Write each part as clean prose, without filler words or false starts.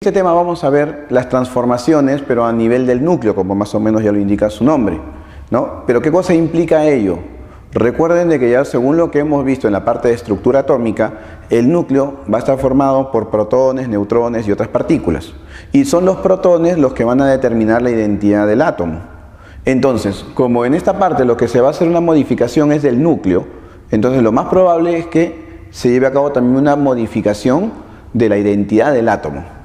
este tema vamos a ver las transformaciones, pero a nivel del núcleo, como más o menos ya lo indica su nombre, ¿no? Pero ¿qué cosa implica ello? Recuerden de que ya según lo que hemos visto en la parte de estructura atómica, el núcleo va a estar formado por protones, neutrones y otras partículas. Y son los protones los que van a determinar la identidad del átomo. Entonces, como en esta parte lo que se va a hacer una modificación es del núcleo, entonces lo más probable es que se lleve a cabo también una modificación de la identidad del átomo.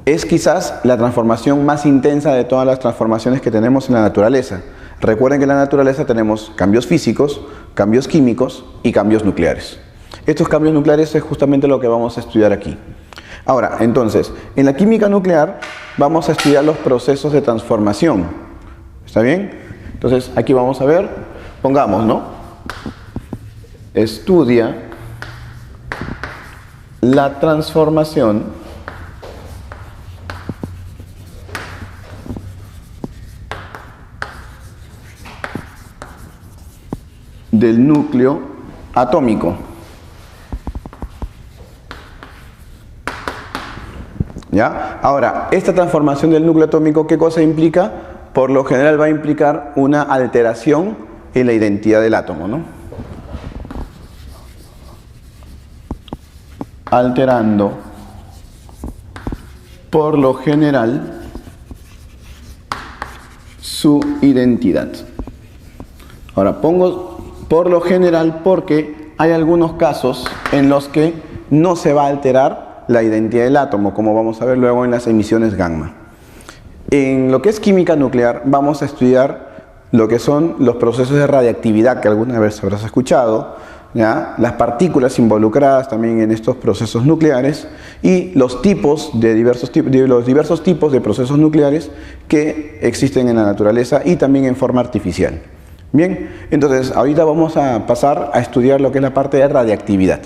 Es quizás la transformación más intensa de todas las transformaciones que tenemos en la naturaleza. Recuerden que en la naturaleza tenemos cambios físicos, cambios químicos y cambios nucleares. Estos cambios nucleares es justamente lo que vamos a estudiar aquí. Ahora, entonces, en la química nuclear vamos a estudiar los procesos de transformación. ¿Está bien? Entonces, aquí vamos a ver, pongamos, ¿no? Estudia la transformación del núcleo atómico. ¿Ya? Ahora, esta transformación del núcleo atómico, ¿qué cosa implica? Por lo general va a implicar una alteración en la identidad del átomo, ¿no? Alterando, por lo general, su identidad. Ahora, pongo por lo general porque hay algunos casos en los que no se va a alterar la identidad del átomo, como vamos a ver luego en las emisiones gamma. En lo que es química nuclear vamos a estudiar lo que son los procesos de radiactividad que alguna vez habrás escuchado, ¿ya? Las partículas involucradas también en estos procesos nucleares y los tipos de los diversos tipos de procesos nucleares que existen en la naturaleza y también en forma artificial. Bien, entonces ahorita vamos a pasar a estudiar lo que es la parte de radiactividad.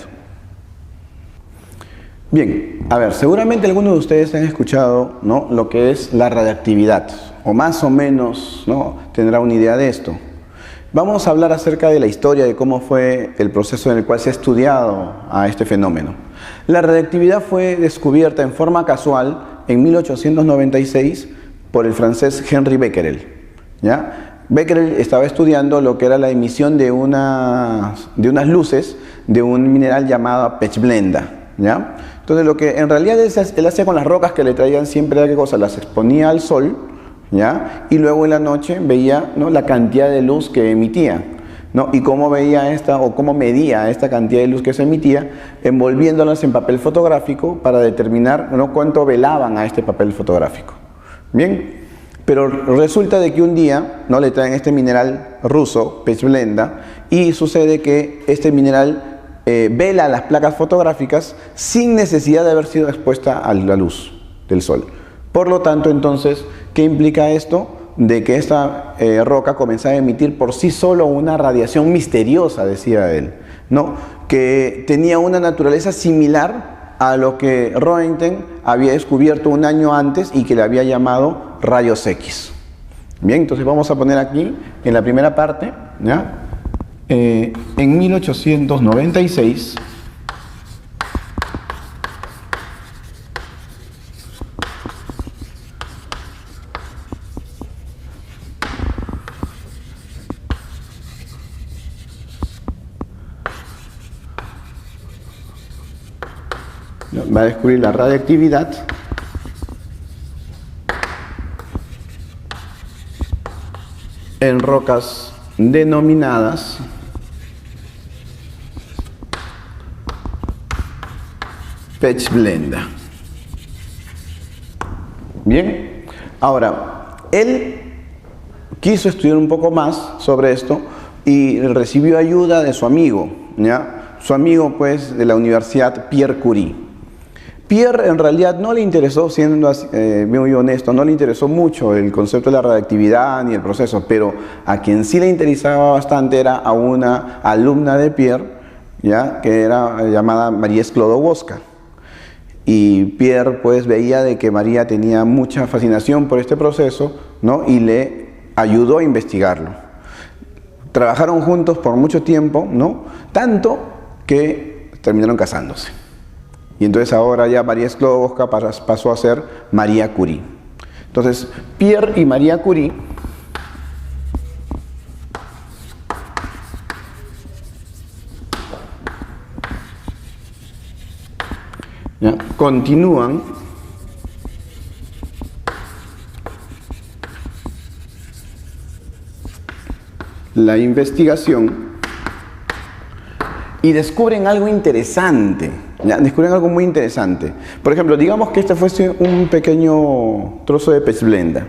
Bien, a ver, seguramente algunos de ustedes han escuchado, ¿no?, lo que es la radiactividad, o más o menos, ¿no?, tendrá una idea de esto. Vamos a hablar acerca de la historia, de cómo fue el proceso en el cual se ha estudiado a este fenómeno. La radiactividad fue descubierta en forma casual en 1896 por el francés Henri Becquerel, ¿ya? Becquerel estaba estudiando lo que era la emisión de unas luces de un mineral llamado pechblenda, ¿ya? Entonces lo que en realidad él hacía con las rocas que le traían siempre era qué cosa, las exponía al sol, ¿ya? Y luego en la noche veía, ¿no?, la cantidad de luz que emitía, ¿no? Y cómo veía cómo medía esta cantidad de luz que se emitía, envolviéndolas en papel fotográfico para determinar, ¿no?, cuánto velaban a este papel fotográfico. Bien. Pero resulta de que un día, ¿no?, le traen este mineral ruso, pechblenda, y sucede que este mineral vela las placas fotográficas sin necesidad de haber sido expuesta a la luz del sol. Por lo tanto, entonces, ¿qué implica esto? De que esta roca comenzaba a emitir por sí solo una radiación misteriosa, decía él, ¿no?, que tenía una naturaleza similar a lo que Röntgen había descubierto un año antes y que le había llamado rayos X. Bien, entonces vamos a poner aquí en la primera parte, ¿ya? En 1896 va a descubrir la radiactividad en rocas denominadas pechblenda. Bien, ahora, él quiso estudiar un poco más sobre esto y recibió ayuda de su amigo, ¿ya? Su amigo, pues, de la Universidad Pierre Curie. Pierre en realidad no le interesó, siendo muy honesto, no le interesó mucho el concepto de la radiactividad ni el proceso, pero a quien sí le interesaba bastante era a una alumna de Pierre, ¿ya?, que era llamada María Sklodowska. Y Pierre pues veía de que María tenía mucha fascinación por este proceso, ¿no?, y le ayudó a investigarlo. Trabajaron juntos por mucho tiempo, ¿no?, tanto que terminaron casándose. Y entonces ahora ya María Sklodowska pasó a ser María Curie. Entonces, Pierre y María Curie continúan la investigación y descubren algo interesante. ¿Ya? Descubren algo muy interesante. Por ejemplo, digamos que este fuese un pequeño trozo de pez blenda.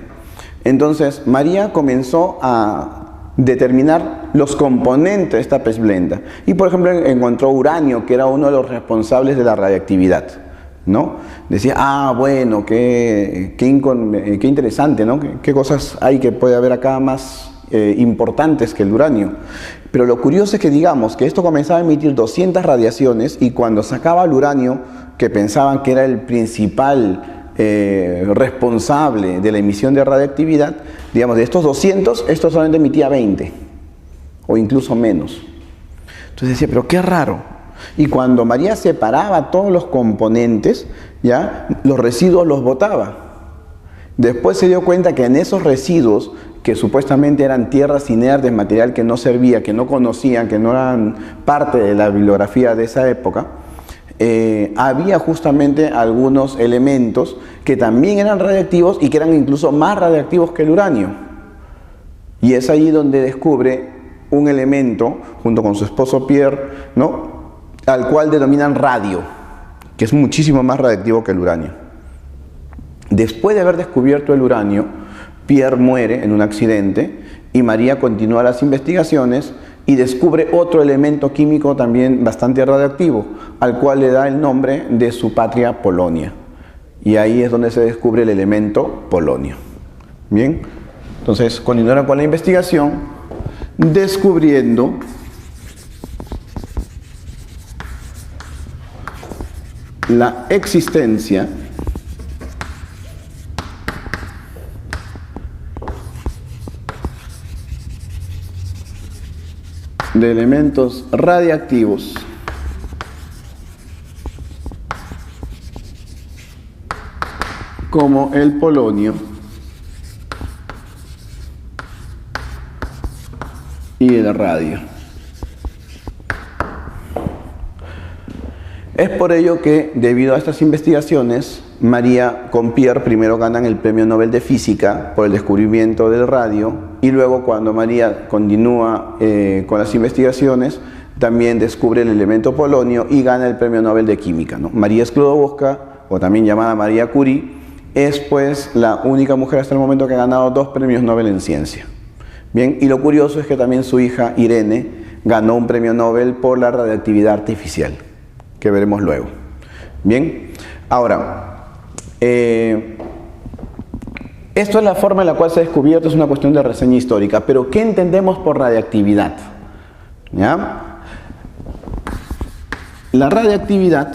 Entonces, María comenzó a determinar los componentes de esta pez blenda. Y, por ejemplo, encontró uranio, que era uno de los responsables de la radiactividad, ¿no? Decía, bueno, qué interesante, ¿no? ¿Qué cosas hay que puede haber acá más importantes que el uranio? Pero lo curioso es que digamos que esto comenzaba a emitir 200 radiaciones y cuando sacaba el uranio, que pensaban que era el principal responsable de la emisión de radiactividad, digamos, de estos 200, esto solamente emitía 20 o incluso menos. Entonces decía, pero qué raro. Y cuando María separaba todos los componentes, ya los residuos los botaba. Después se dio cuenta que en esos residuos, que supuestamente eran tierras inertes, material que no servía, que no conocían, que no eran parte de la bibliografía de esa época, había justamente algunos elementos que también eran radiactivos y que eran incluso más radiactivos que el uranio. Y es ahí donde descubre un elemento, junto con su esposo Pierre, ¿no?, al cual denominan radio, que es muchísimo más radiactivo que el uranio. Después de haber descubierto el uranio, Pierre muere en un accidente y María continúa las investigaciones y descubre otro elemento químico también bastante radioactivo, al cual le da el nombre de su patria, Polonia. Y ahí es donde se descubre el elemento polonio. Bien, entonces continuaron con la investigación, descubriendo la existencia de elementos radiactivos como el polonio y el radio. Es por ello que, debido a estas investigaciones, María con Pierre primero ganan el Premio Nobel de Física por el descubrimiento del radio, y luego, cuando María continúa con las investigaciones, también descubre el elemento polonio y gana el Premio Nobel de Química, ¿no? María Sklodowska, o también llamada María Curie, es pues la única mujer hasta el momento que ha ganado 2 premios Nobel en ciencia. Bien, y lo curioso es que también su hija Irene ganó un premio Nobel por la radiactividad artificial, que veremos luego. Bien, ahora, esto es la forma en la cual se ha descubierto, es una cuestión de reseña histórica, pero ¿qué entendemos por radiactividad? ¿Ya? La radiactividad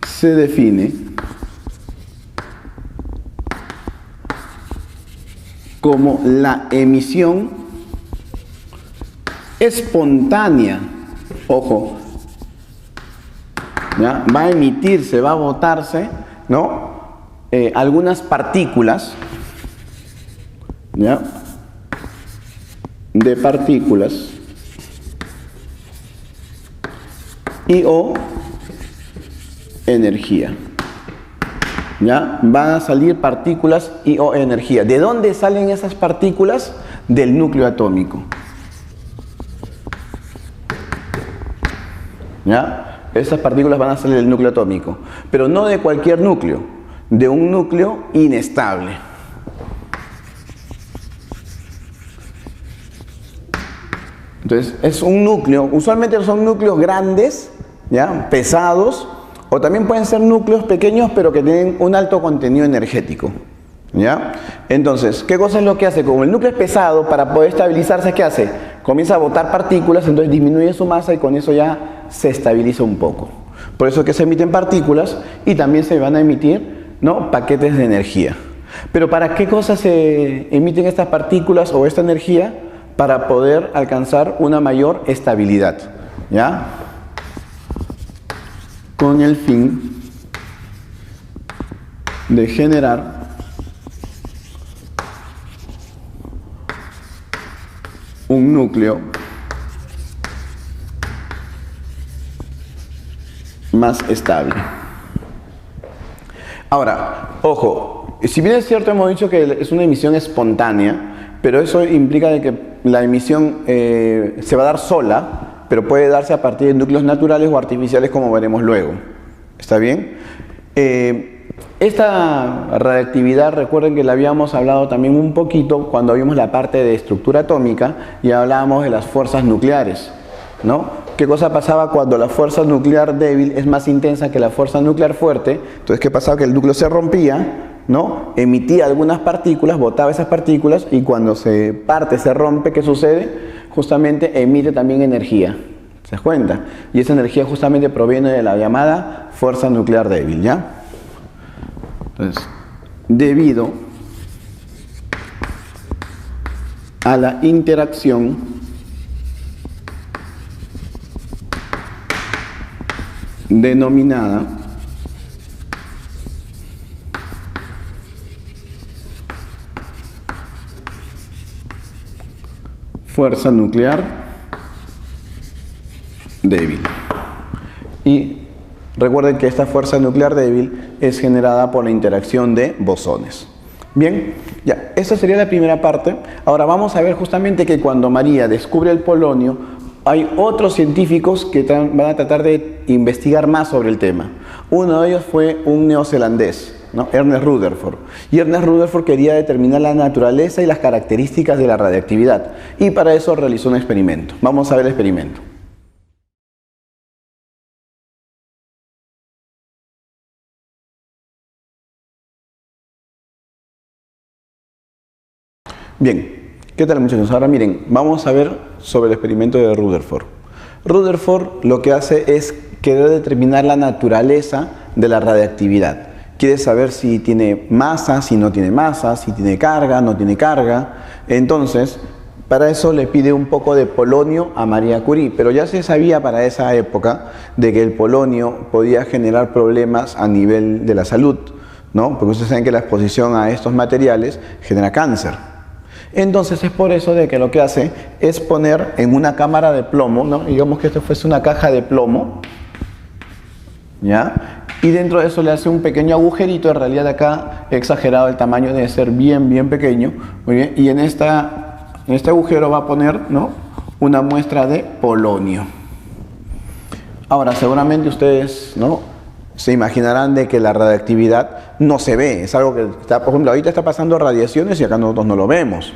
se define como la emisión espontánea, ojo, ¿ya? Va a emitirse, va a botarse, ¿no? Algunas partículas, ¿ya?, de partículas y o energía. ¿Ya? Van a salir partículas y o energía. ¿De dónde salen esas partículas? Del núcleo atómico. ¿Ya? Esas partículas van a salir del núcleo atómico, pero no de cualquier núcleo, de un núcleo inestable. Entonces, es un núcleo, usualmente son núcleos grandes, ¿ya?, pesados, o también pueden ser núcleos pequeños pero que tienen un alto contenido energético, ¿ya? Entonces, ¿qué cosa es lo que hace? Como el núcleo es pesado, para poder estabilizarse, ¿qué hace? Comienza a botar partículas, entonces disminuye su masa y con eso ya se estabiliza un poco. Por eso es que se emiten partículas y también se van a emitir, ¿no?, paquetes de energía. Pero ¿para qué cosas se emiten estas partículas o esta energía? para poder alcanzar una mayor estabilidad, ¿ya? Con el fin de generar un núcleo más estable. Ahora, ojo, si bien es cierto, hemos dicho que es una emisión espontánea, pero eso implica de que la emisión se va a dar sola, pero puede darse a partir de núcleos naturales o artificiales, como veremos luego. ¿Está bien? Esta radiactividad, recuerden que la habíamos hablado también un poquito cuando vimos la parte de estructura atómica y hablábamos de las fuerzas nucleares, ¿no? ¿Qué cosa pasaba cuando la fuerza nuclear débil es más intensa que la fuerza nuclear fuerte? Entonces, ¿qué pasaba? Que el núcleo se rompía, ¿no? Emitía algunas partículas, botaba esas partículas y cuando se parte, se rompe, ¿qué sucede? Justamente emite también energía. ¿Se das cuenta? Y esa energía justamente proviene de la llamada fuerza nuclear débil, ¿ya? Entonces, debido a la interacción denominada fuerza nuclear débil. Y recuerden que esta fuerza nuclear débil es generada por la interacción de bosones. Bien, ya, esa sería la primera parte. Ahora vamos a ver justamente que cuando María descubre el polonio, hay otros científicos que van a tratar de investigar más sobre el tema. Uno de ellos fue un neozelandés, ¿no? Ernest Rutherford. Y Ernest Rutherford quería determinar la naturaleza y las características de la radiactividad. Y para eso realizó un experimento. Vamos a ver el experimento. Bien, ¿qué tal, muchachos? Ahora miren, vamos a ver sobre el experimento de Rutherford. Rutherford lo que hace es querer determinar la naturaleza de la radiactividad. Quiere saber si tiene masa, si no tiene masa, si tiene carga, no tiene carga. Entonces, para eso le pide un poco de polonio a María Curie, pero ya se sabía para esa época de que el polonio podía generar problemas a nivel de la salud, ¿no? Porque ustedes saben que la exposición a estos materiales genera cáncer. Entonces es por eso de que lo que hace es poner en una cámara de plomo, ¿no? Digamos que esto fuese una caja de plomo, ¿ya? Y dentro de eso le hace un pequeño agujerito. En realidad acá he exagerado, el tamaño debe ser bien pequeño, muy bien, y en este agujero va a poner, ¿no?, una muestra de polonio. Ahora seguramente ustedes, ¿no?, se imaginarán de que la radiactividad no se ve, es algo que está, por ejemplo, ahorita está pasando radiaciones y acá nosotros no lo vemos,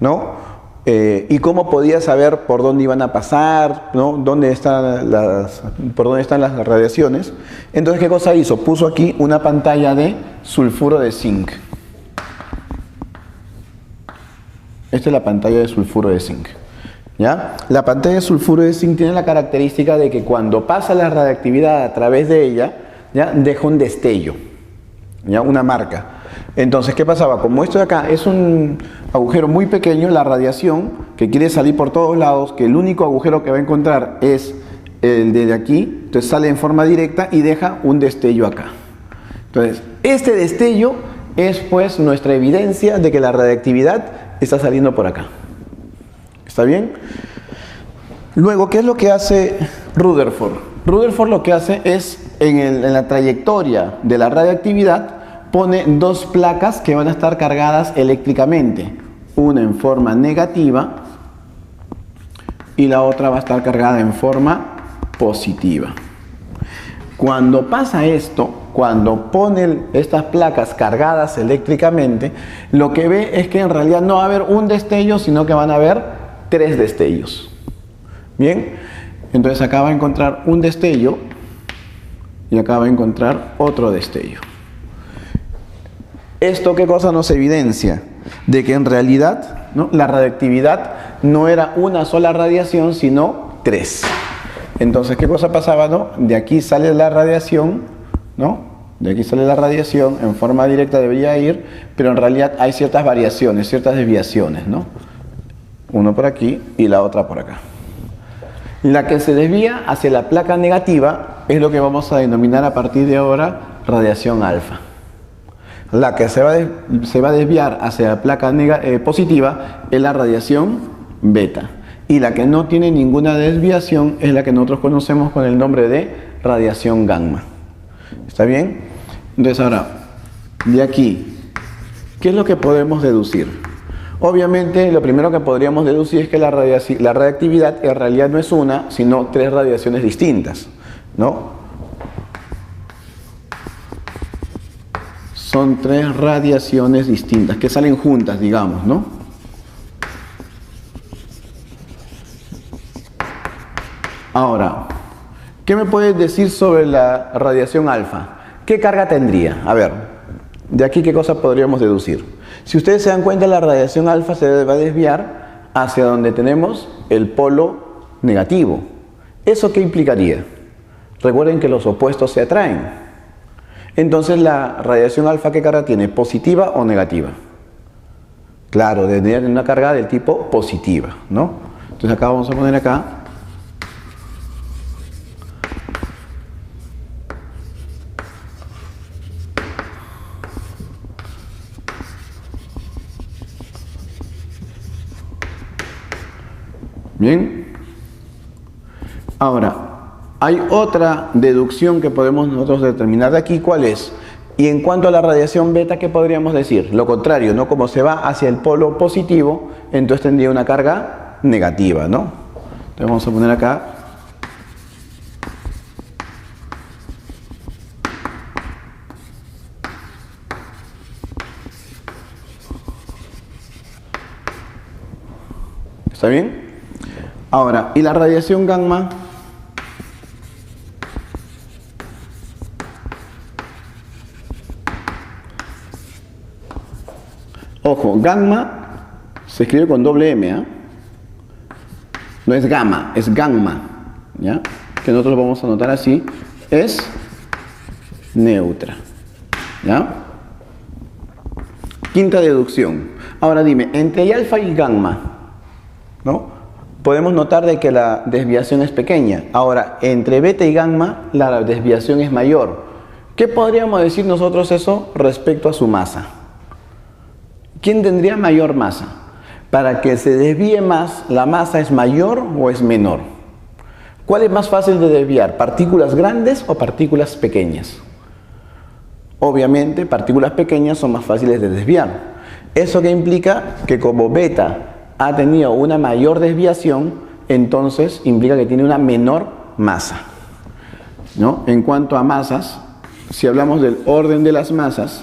¿no? ¿Y cómo podía saber por dónde iban a pasar, ¿no?, por dónde están las radiaciones? Entonces, ¿qué cosa hizo? Puso aquí una pantalla de sulfuro de zinc. Esta es la pantalla de sulfuro de zinc, ¿ya? La pantalla de sulfuro de zinc tiene la característica de que cuando pasa la radiactividad a través de ella, ¿ya?, deja un destello, ¿ya?, una marca. Entonces, ¿qué pasaba? Como esto de acá es un agujero muy pequeño, la radiación que quiere salir por todos lados, que el único agujero que va a encontrar es el de aquí, entonces sale en forma directa y deja un destello acá. Entonces, este destello es pues nuestra evidencia de que la radiactividad está saliendo por acá. ¿Está bien? Luego, ¿qué es lo que hace Rutherford? Rutherford lo que hace es, en la trayectoria de la radiactividad, pone dos placas que van a estar cargadas eléctricamente. Una en forma negativa y la otra va a estar cargada en forma positiva. Cuando pasa esto, cuando pone estas placas cargadas eléctricamente, lo que ve es que en realidad no va a haber un destello, sino que van a haber tres destellos. Bien, entonces acá va a encontrar un destello y acá va a encontrar otro destello. ¿Esto qué cosa nos evidencia? De que en realidad, ¿no?, la radiactividad no era una sola radiación, sino tres. Entonces, ¿qué cosa pasaba, no? De aquí sale la radiación, ¿no? De aquí sale la radiación, en forma directa debería ir, pero en realidad hay ciertas variaciones, ciertas desviaciones, ¿no? uno por aquí y la otra por acá. La que se desvía hacia la placa negativa es lo que vamos a denominar a partir de ahora radiación alfa. La que se va a desviar hacia la placa positiva es la radiación beta. Y la que no tiene ninguna desviación es la que nosotros conocemos con el nombre de radiación gamma. ¿Está bien? Entonces ahora, de aquí, ¿qué es lo que podemos deducir? Obviamente, lo primero que podríamos deducir es que la radiactividad en realidad no es una, sino tres radiaciones distintas, ¿no? Son tres radiaciones distintas que salen juntas, digamos, ¿no? Ahora, ¿qué me puedes decir sobre la radiación alfa? ¿Qué carga tendría? A ver, de aquí, ¿qué cosa podríamos deducir? Si ustedes se dan cuenta, la radiación alfa se va a desviar hacia donde tenemos el polo negativo. ¿Eso qué implicaría? Recuerden que los opuestos se atraen. Entonces, ¿la radiación alfa qué carga tiene? ¿Positiva o negativa? Claro, tendría una carga del tipo positiva, ¿no? Entonces acá vamos a poner acá bien. Ahora, hay otra deducción que podemos nosotros determinar de aquí. ¿Cuál es? Y en cuanto a la radiación beta, ¿qué podríamos decir? Lo contrario, ¿no? Como se va hacia el polo positivo, entonces tendría una carga negativa, ¿no? Entonces vamos a poner acá ¿está bien? Ahora, ¿y la radiación gamma? Ojo, gamma se escribe con doble M, ¿eh? No es gamma, es gamma, ¿ya? Que nosotros lo vamos a anotar así, es neutra, ¿ya? Quinta deducción. Ahora dime, entre alfa y gamma, ¿no? Podemos notar de que la desviación es pequeña. Ahora, entre beta y gamma, la desviación es mayor. ¿Qué podríamos decir nosotros eso respecto a su masa? ¿Quién tendría mayor masa? Para que se desvíe más, ¿la masa es mayor o es menor? ¿Cuál es más fácil de desviar? ¿Partículas grandes o partículas pequeñas? Obviamente, partículas pequeñas son más fáciles de desviar. ¿Eso qué implica? Que como beta ha tenido una mayor desviación, entonces implica que tiene una menor masa, ¿no? En cuanto a masas, si hablamos del orden de las masas,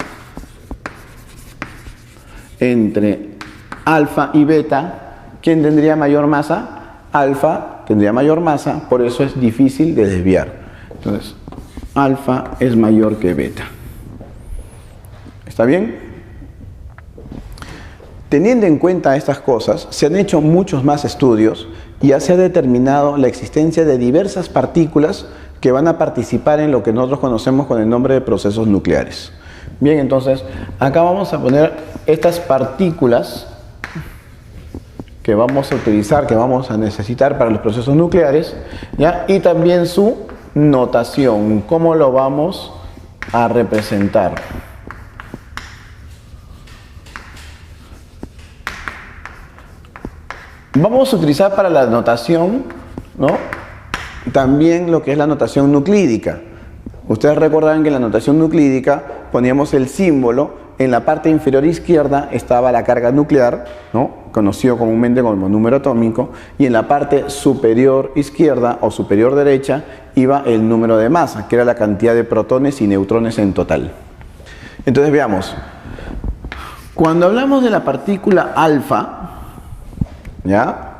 entre alfa y beta, ¿quién tendría mayor masa? Alfa tendría mayor masa, por eso es difícil de desviar. Entonces, alfa es mayor que beta. ¿Está bien? Teniendo en cuenta estas cosas, se han hecho muchos más estudios y ya se ha determinado la existencia de diversas partículas que van a participar en lo que nosotros conocemos con el nombre de procesos nucleares. Bien, entonces, acá vamos a poner estas partículas que vamos a utilizar, que vamos a necesitar para los procesos nucleares, ¿ya? Y también su notación, cómo lo vamos a representar. Vamos a utilizar para la notación, ¿no? También lo que es la notación nuclídica. Ustedes recordarán que en la notación nuclídica poníamos el símbolo, en la parte inferior izquierda estaba la carga nuclear, ¿no? Conocido comúnmente como número atómico, y en la parte superior izquierda o superior derecha iba el número de masa, que era la cantidad de protones y neutrones en total. Entonces veamos, cuando hablamos de la partícula alfa, ¿ya?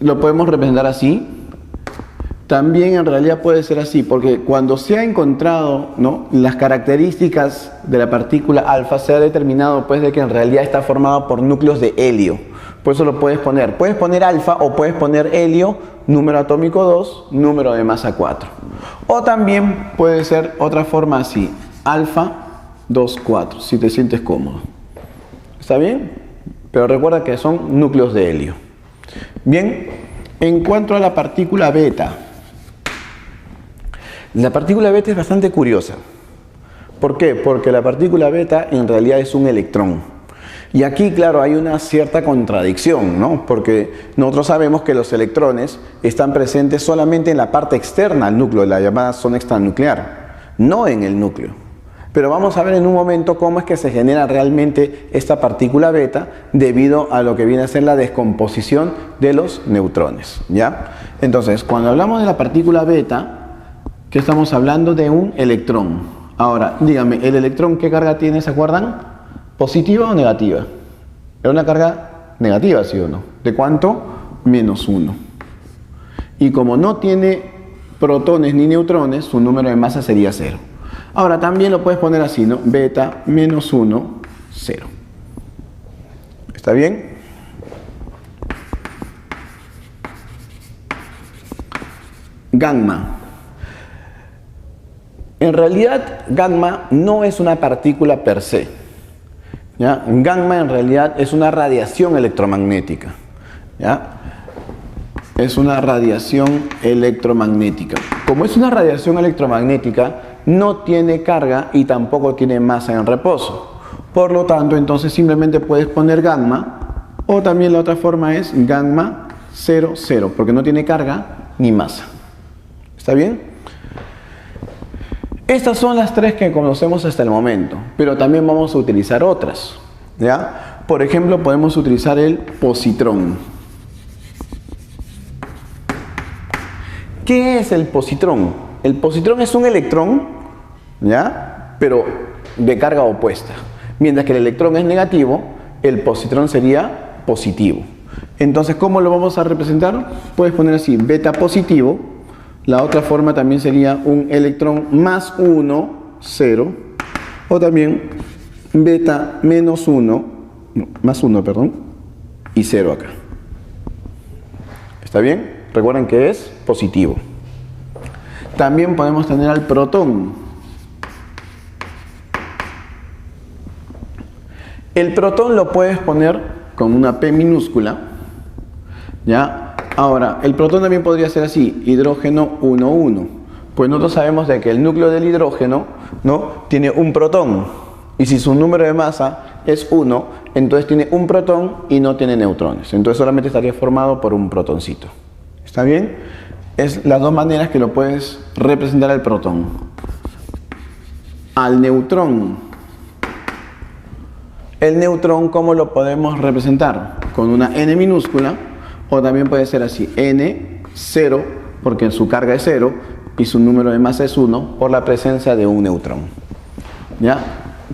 Lo podemos representar así. También en realidad puede ser así, porque cuando se ha encontrado, ¿no?, las características de la partícula alfa, se ha determinado pues de que en realidad está formado por núcleos de helio. Por eso lo puedes poner alfa o puedes poner helio, número atómico 2, número de masa 4. O también puede ser otra forma así, alfa 2, 4, si te sientes cómodo. ¿Está bien? pero recuerda que son núcleos de helio. Bien, en cuanto a la partícula beta, la partícula beta es bastante curiosa. ¿Por qué? Porque la partícula beta en realidad es un electrón. Y aquí, claro, hay una cierta contradicción, ¿no? Porque nosotros sabemos que los electrones están presentes solamente en la parte externa al núcleo, la llamada zona extranuclear, no en el núcleo. Pero vamos a ver en un momento cómo es que se genera realmente esta partícula beta debido a lo que viene a ser la descomposición de los neutrones, ¿ya? Entonces, cuando hablamos de la partícula beta, ¿qué estamos hablando? De un electrón. Ahora, dígame, ¿el electrón qué carga tiene? ¿Se acuerdan? ¿Positiva o negativa? Es una carga negativa, ¿sí o no? ¿De cuánto? -1. Y como no tiene protones ni neutrones, su número de masa sería 0. Ahora también lo puedes poner así, ¿no? Beta -1, 0. ¿Está bien? Gamma. En realidad, gamma no es una partícula per se, ¿ya? Gamma en realidad es una radiación electromagnética, ¿ya? Es una radiación electromagnética. Como es una radiación electromagnética, no tiene carga y tampoco tiene masa en reposo. Por lo tanto, entonces simplemente puedes poner gamma, o también la otra forma es gamma 0, 0, porque no tiene carga ni masa. ¿Está bien? Estas son las tres que conocemos hasta el momento, pero también vamos a utilizar otras, ¿ya? Por ejemplo, podemos utilizar el positrón. ¿Qué es el positrón? El positrón es un electrón, ¿ya? Pero de carga opuesta. Mientras que el electrón es negativo, el positrón sería positivo. Entonces, ¿cómo lo vamos a representar? Puedes poner así, beta positivo. La otra forma también sería un electrón +1, 0. O también beta -1, perdón, y 0 acá. ¿Está bien? Recuerden que es positivo. También podemos tener al protón. El protón lo puedes poner con una P minúscula, ¿ya? Ahora, el protón también podría ser así, hidrógeno 1, 1. Pues nosotros sabemos de que el núcleo del hidrógeno, ¿no?, tiene un protón. Y si su número de masa es 1, entonces tiene un protón y no tiene neutrones. Entonces solamente estaría formado por un protoncito. ¿Está bien? Es las dos maneras que lo puedes representar al protón. Al neutrón. El neutrón, ¿cómo lo podemos representar? Con una N minúscula. O también puede ser así, N, 0, porque su carga es 0 y su número de masa es 1 por la presencia de un neutrón, ¿ya?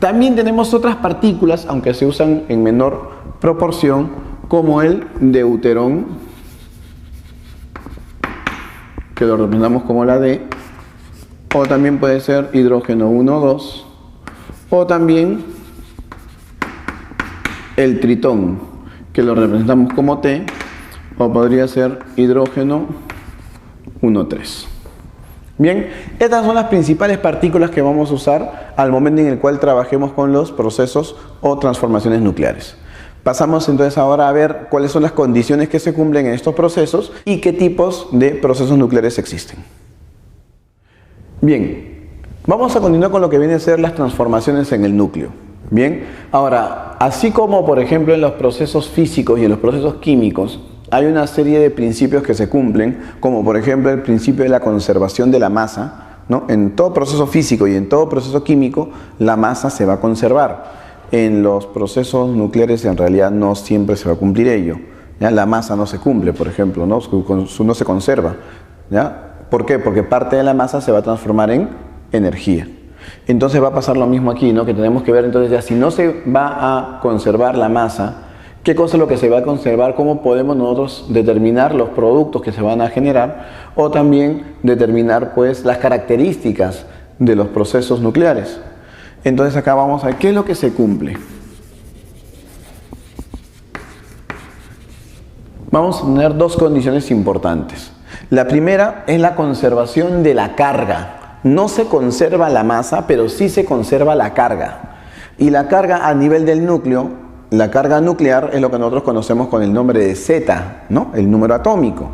También tenemos otras partículas, aunque se usan en menor proporción, como el deuterón, que lo representamos como la D, o también puede ser hidrógeno 1, 2, o también el tritón, que lo representamos como T, o podría ser hidrógeno 1, 3. Bien, estas son las principales partículas que vamos a usar al momento en el cual trabajemos con los procesos o transformaciones nucleares. Pasamos entonces ahora a ver cuáles son las condiciones que se cumplen en estos procesos y qué tipos de procesos nucleares existen. Bien, vamos a continuar con lo que vienen a ser las transformaciones en el núcleo. Bien, ahora, así como por ejemplo en los procesos físicos y en los procesos químicos, hay una serie de principios que se cumplen, como por ejemplo el principio de la conservación de la masa, ¿no? En todo proceso físico y en todo proceso químico, la masa se va a conservar. En los procesos nucleares en realidad no siempre se va a cumplir ello, ¿ya? La masa no se cumple, por ejemplo, ¿no? No se conserva, ¿ya? ¿Por qué? Porque parte de la masa se va a transformar en energía. Entonces va a pasar lo mismo aquí, ¿no? Que tenemos que ver entonces ya si no se va a conservar la masa, ¿qué cosa es lo que se va a conservar? ¿Cómo podemos nosotros determinar los productos que se van a generar? O también determinar pues las características de los procesos nucleares. Entonces acá vamos a ver qué es lo que se cumple. Vamos a tener dos condiciones importantes. La primera es la conservación de la carga. No se conserva la masa, pero sí se conserva la carga. Y la carga a nivel del núcleo la carga nuclear es lo que nosotros conocemos con el nombre de Z, ¿no? El número atómico.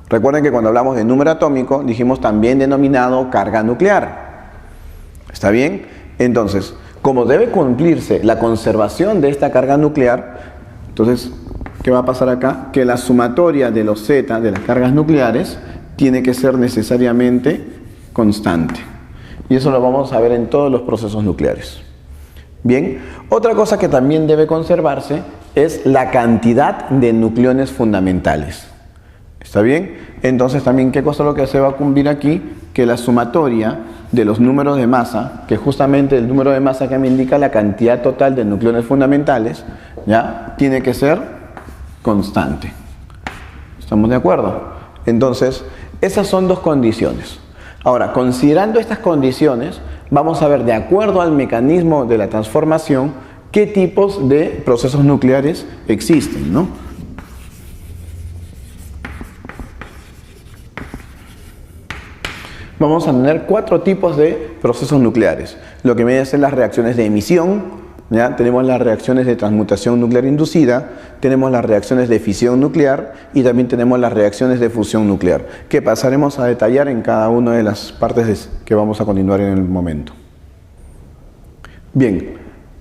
Recuerden que cuando hablamos de número atómico dijimos también denominado carga nuclear. ¿Está bien? Entonces, como debe cumplirse la conservación de esta carga nuclear, entonces, ¿qué va a pasar acá? Que la sumatoria de los Z, de las cargas nucleares, tiene que ser necesariamente constante. Y eso lo vamos a ver en todos los procesos nucleares. Bien, otra cosa que también debe conservarse es la cantidad de nucleones fundamentales. ¿Está bien? Entonces también, ¿qué cosa es lo que se va a cumplir aquí? Que la sumatoria de los números de masa, que justamente el número de masa que me indica la cantidad total de nucleones fundamentales, ¿ya? Tiene que ser constante. ¿Estamos de acuerdo? Entonces, esas son dos condiciones. Ahora, considerando estas condiciones, vamos a ver, de acuerdo al mecanismo de la transformación, qué tipos de procesos nucleares existen, ¿no? Vamos a tener 4 tipos de procesos nucleares. Lo que viene a ser las reacciones de emisión, ¿ya? Tenemos las reacciones de transmutación nuclear inducida, tenemos las reacciones de fisión nuclear y también tenemos las reacciones de fusión nuclear, que pasaremos a detallar en cada una de las partes que vamos a continuar en el momento. Bien,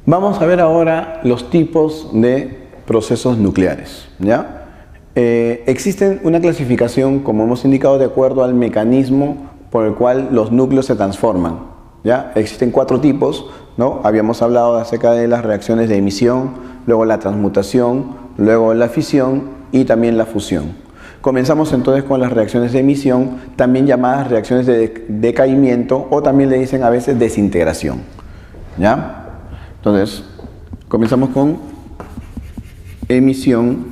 vamos a ver ahora los tipos de procesos nucleares, ¿ya? Existen una clasificación, como hemos indicado, de acuerdo al mecanismo por el cual los núcleos se transforman, ¿ya? Existen 4 tipos, ¿no? Habíamos hablado acerca de las reacciones de emisión, luego la transmutación, luego la fisión y también la fusión. Comenzamos entonces con las reacciones de emisión, también llamadas reacciones de decaimiento o también le dicen a veces desintegración, ¿ya? Entonces, comenzamos con emisión.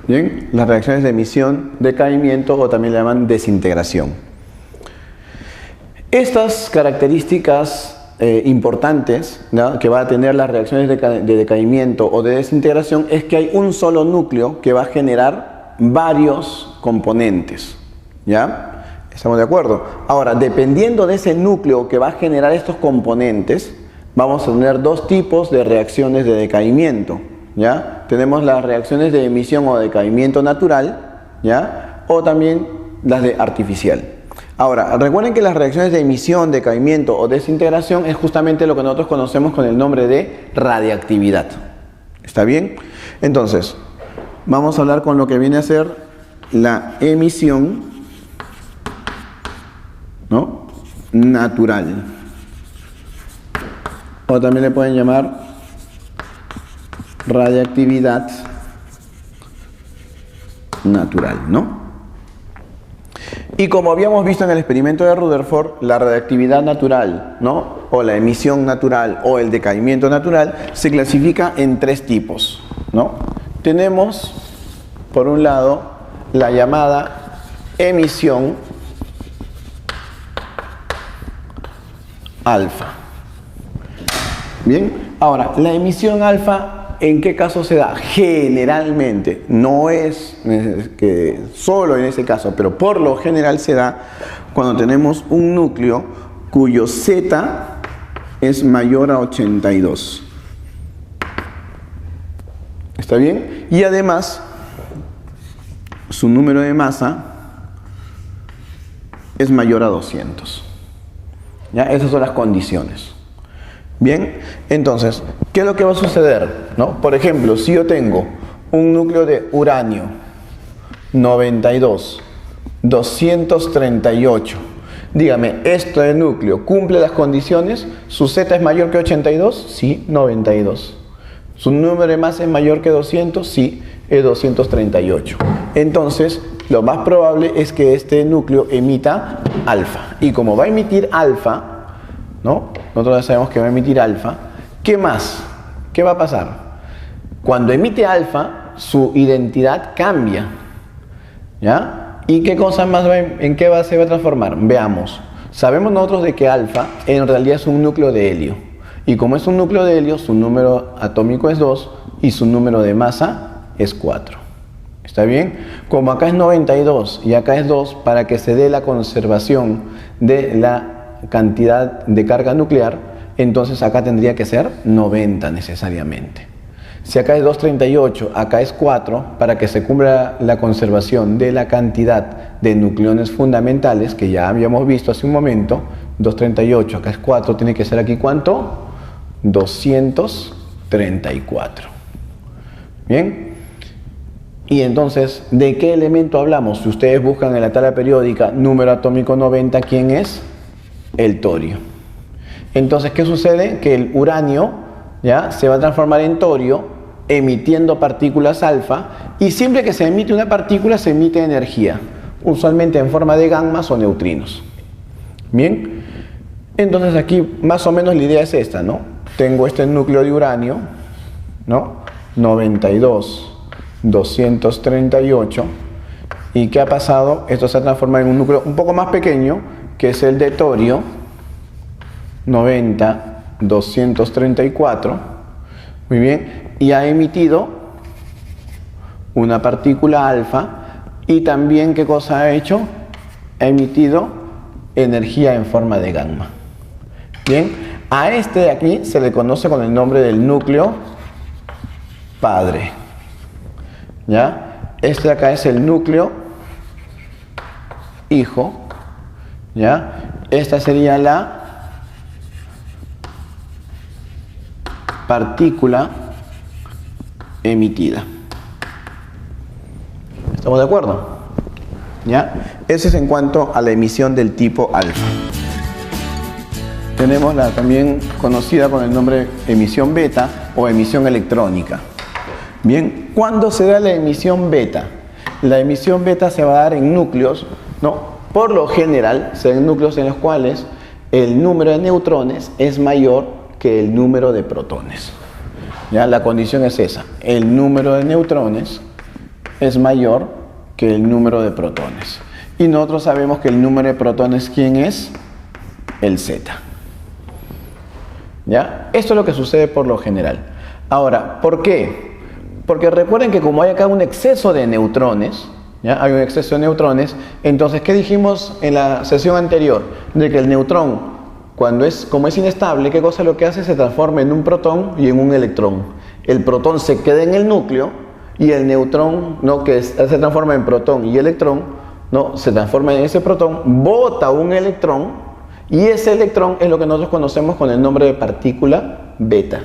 Bien, las reacciones de emisión, decaimiento o también le llaman desintegración. Estas características importantes, ¿no?, que va a tener las reacciones de decaimiento o de desintegración es que hay un solo núcleo que va a generar varios componentes, ¿ya? ¿Estamos de acuerdo? Ahora, dependiendo de ese núcleo que va a generar estos componentes, vamos a tener 2 tipos de reacciones de decaimiento, ¿ya? Tenemos las reacciones de emisión o decaimiento natural, ¿ya? O también las de artificial. Ahora, recuerden que las reacciones de emisión, decaimiento o desintegración es justamente lo que nosotros conocemos con el nombre de radiactividad. ¿Está bien? Entonces, vamos a hablar con lo que viene a ser la emisión, ¿no?, natural. O también le pueden llamar radiactividad natural, ¿no? Y como habíamos visto en el experimento de Rutherford, la radiactividad natural, ¿no?, o la emisión natural o el decaimiento natural se clasifica en 3 tipos, ¿no? Tenemos, por un lado, la llamada emisión alfa. Bien, ahora, la emisión alfa, ¿en qué caso se da? Generalmente, no es que solo en ese caso, pero por lo general se da cuando tenemos un núcleo cuyo Z es mayor a 82. ¿Está bien? Y además, su número de masa es mayor a 200. ¿Ya? Esas son las condiciones. Bien, entonces, ¿qué es lo que va a suceder? ¿No? Por ejemplo, si yo tengo un núcleo de uranio 92, 238, dígame, ¿este núcleo cumple las condiciones? ¿Su Z es mayor que 82? Sí, 92. ¿Su número de masa es mayor que 200? Sí, es 238. Entonces, lo más probable es que este núcleo emita alfa. Y como va a emitir alfa, ¿no?, nosotros ya sabemos que va a emitir alfa, ¿qué más? ¿Qué va a pasar? Cuando emite alfa, su identidad cambia, ¿ya? ¿Y qué cosa más en qué se va a transformar? Veamos. Sabemos nosotros de que alfa en realidad es un núcleo de helio. Y como es un núcleo de helio, su número atómico es 2, y su número de masa es 4. ¿Está bien? Como acá es 92 y acá es 2, para que se dé la conservación de la cantidad de carga nuclear, entonces acá tendría que ser 90 necesariamente. Si acá es 238, acá es 4, para que se cumpla la conservación de la cantidad de nucleones fundamentales, que ya habíamos visto hace un momento, 238, acá es 4, tiene que ser aquí ¿cuánto? 234. ¿Bien? Y entonces, ¿de qué elemento hablamos? Si ustedes buscan en la tabla periódica número atómico 90, ¿quién es? El torio. Entonces, ¿qué sucede? Que el uranio ya se va a transformar en torio, emitiendo partículas alfa, y siempre que se emite una partícula se emite energía, usualmente en forma de gammas o neutrinos. Bien, entonces aquí más o menos la idea es esta, ¿no? Tengo este núcleo de uranio, ¿no? 92, 238, ¿y qué ha pasado? Esto se ha transformado en un núcleo un poco más pequeño, que es el de torio, 90, 234, muy bien, y ha emitido una partícula alfa, y también, ¿qué cosa ha hecho? Ha emitido energía en forma de gamma. Bien, a este de aquí se le conoce con el nombre del núcleo padre. ¿Ya? Este de acá es el núcleo hijo. ¿Ya? Esta sería la partícula emitida. ¿Estamos de acuerdo? ¿Ya? Ese es en cuanto a la emisión del tipo alfa. Tenemos la también conocida con el nombre emisión beta o emisión electrónica. Bien, ¿cuándo se da la emisión beta? La emisión beta se va a dar en núcleos, ¿no? Por lo general, se dan núcleos en los cuales el número de neutrones es mayor que el número de protones. ¿Ya? La condición es esa: el número de neutrones es mayor que el número de protones. Y nosotros sabemos que el número de protones, ¿quién es? El Z. ¿Ya? Esto es lo que sucede por lo general. Ahora, ¿por qué? Porque recuerden que como hay acá un exceso de neutrones, ¿ya? Hay un exceso de neutrones, entonces, ¿qué dijimos en la sesión anterior? De que el neutrón, como es inestable, ¿qué cosa es lo que hace? Se transforma en un protón y en un electrón. El protón se queda en el núcleo y el neutrón, ¿no? Que se transforma en protón y electrón, ¿no? Se transforma en ese protón, bota un electrón, y ese electrón es lo que nosotros conocemos con el nombre de partícula beta.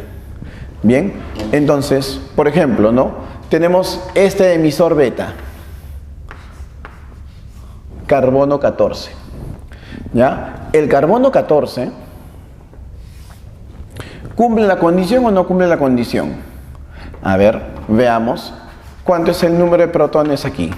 Bien, entonces, por ejemplo, ¿no? Tenemos este emisor beta, carbono 14. ¿Ya? El carbono 14 ¿cumple la condición o no cumple la condición? A ver, veamos. ¿Cuánto es el número de protones aquí?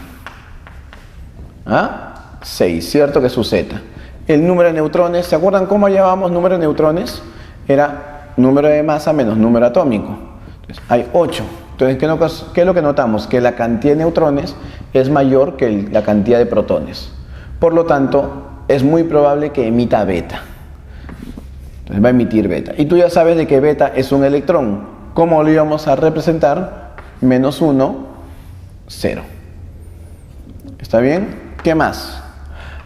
¿Ah? 6, ¿cierto? Que es su Z. El número de neutrones, ¿se acuerdan cómo llamábamos número de neutrones? Era número de masa menos número atómico. Entonces, hay 8. Entonces, ¿qué es lo que notamos? Que la cantidad de neutrones es mayor que la cantidad de protones. Por lo tanto, es muy probable que emita beta. Entonces va a emitir beta. Y tú ya sabes de que beta es un electrón. ¿Cómo lo íbamos a representar? Menos 1, 0. ¿Está bien? ¿Qué más?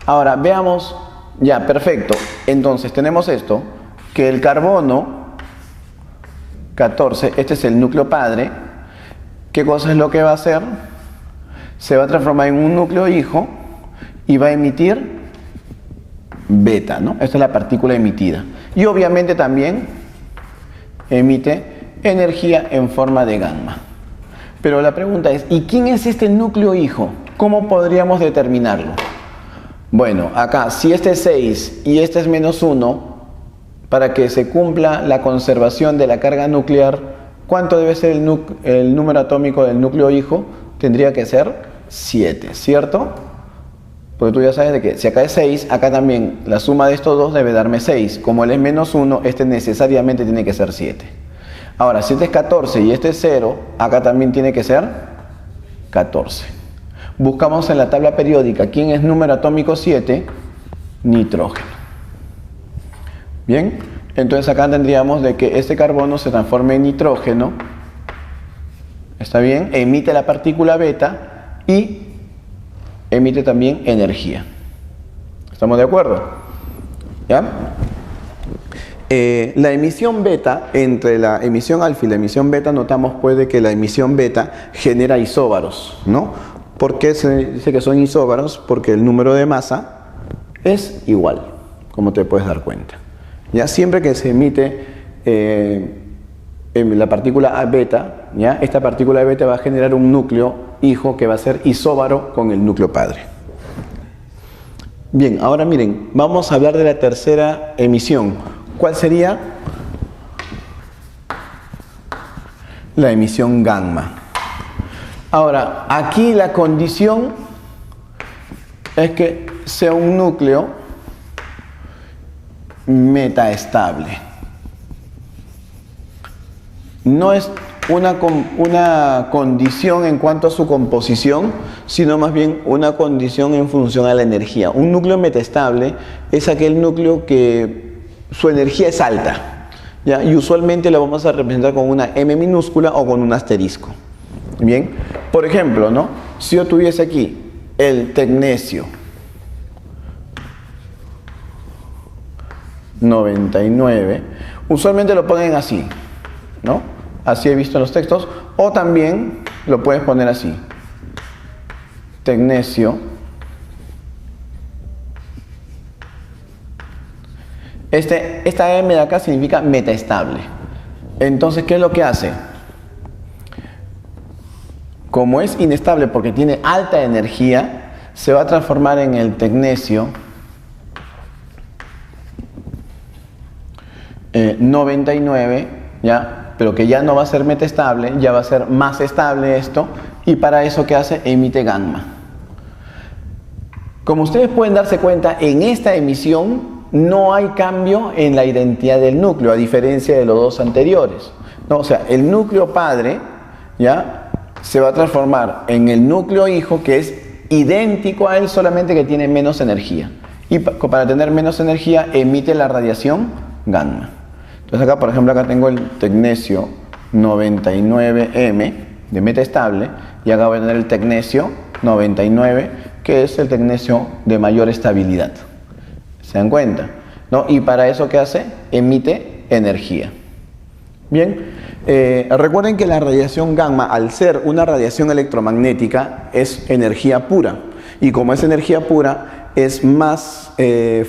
Ahora, veamos. Ya, perfecto. Entonces, tenemos esto, que el carbono 14, este es el núcleo padre. ¿Qué cosa es lo que va a hacer? Se va a transformar en un núcleo hijo y va a emitir beta, ¿no? Esta es la partícula emitida. Y obviamente también emite energía en forma de gamma. Pero la pregunta es, ¿y quién es este núcleo hijo? ¿Cómo podríamos determinarlo? Bueno, acá, si este es 6 y este es menos 1, para que se cumpla la conservación de la carga nuclear, ¿cuánto debe ser el número atómico del núcleo hijo? Tendría que ser 7, ¿cierto? Porque tú ya sabes de que si acá es 6, acá también la suma de estos dos debe darme 6. Como él es menos 1, este necesariamente tiene que ser 7. Ahora, si este es 14 y este es 0, acá también tiene que ser 14. Buscamos en la tabla periódica quién es número atómico 7, nitrógeno. Bien, entonces acá tendríamos de que este carbono se transforme en nitrógeno ¿Está bien? Emite la partícula beta y emite también energía. ¿Estamos de acuerdo? ¿Ya? La emisión beta, entre la emisión alfa y la emisión beta, notamos pues de que la emisión beta genera isóbaros, ¿no? ¿Por qué se dice que son isóbaros? Porque el número de masa es igual, como te puedes dar cuenta. Ya siempre que se emite la partícula beta, ¿ya? Esta partícula beta va a generar un núcleo hijo que va a ser isóbaro con el núcleo padre. Bien, ahora miren, vamos a hablar de la tercera emisión. ¿Cuál sería? La emisión gamma. Ahora, aquí la condición es que sea un núcleo metaestable. No es una condición en cuanto a su composición, sino más bien una condición en función a la energía. Un núcleo metaestable es aquel núcleo que su energía es alta, ¿ya? Y usualmente lo vamos a representar con una M minúscula o con un asterisco. Bien, por ejemplo, ¿no? Si yo tuviese aquí el tecnesio 99, usualmente lo ponen así, ¿no? Así he visto en los textos, o también lo puedes poner así, tecnesio. Esta M de acá significa metaestable. Entonces, ¿qué es lo que hace? Como es inestable porque tiene alta energía, se va a transformar en el tecnesio 99, ¿ya? Pero que ya no va a ser metaestable, ya va a ser más estable esto, y para eso, ¿qué hace? Emite gamma. Como ustedes pueden darse cuenta, en esta emisión no hay cambio en la identidad del núcleo, a diferencia de los dos anteriores, ¿no? O sea, el núcleo padre, ¿ya?, se va a transformar en el núcleo hijo, que es idéntico a él, solamente que tiene menos energía. Y para tener menos energía, emite la radiación gamma. Entonces acá, por ejemplo, acá tengo el tecnesio 99M de metaestable, y acá voy a tener el tecnesio 99, que es el tecnesio de mayor estabilidad. ¿Se dan cuenta? ¿No? Y para eso, ¿qué hace? Emite energía. Bien, recuerden que la radiación gamma, al ser una radiación electromagnética, es energía pura. Y como es energía pura, es más